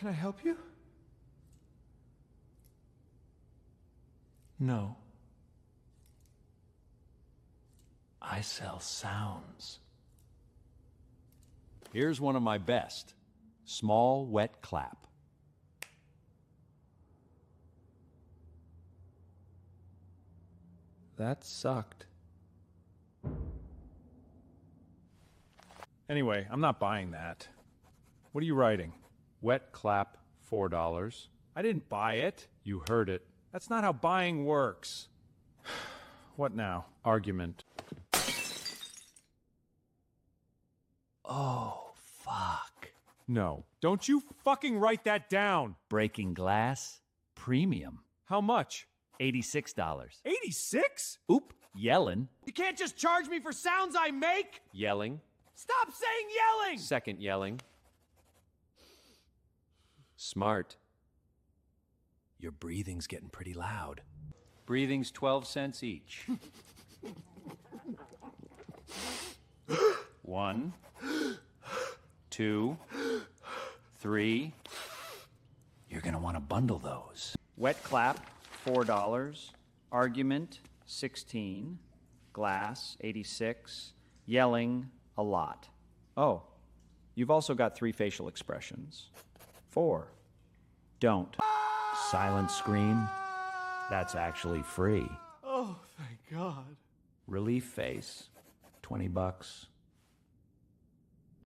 Can I help you? No. I sell sounds. Here's one of my best. Small, wet clap. That sucked. Anyway, I'm not buying that. What are you writing? Wet clap, $4. I didn't buy it. You heard it. That's not how buying works. What now? Argument. Oh, fuck. No. Don't you fucking write that down. Breaking Glass, premium. How much? $86. 86? Oop, yelling. You can't just charge me for sounds I make! Yelling. Stop saying yelling! Second yelling. Smart. Your breathing's getting pretty loud. Breathing's 12 cents each. 1, 2, 3. You're gonna want to bundle those. Wet clap, $4. Argument, 16. Glass, 86. Yelling, a lot. Oh, you've also got 3 facial expressions. 4. Don't. Silent scream, that's actually free. Oh, thank God. Relief face, $20.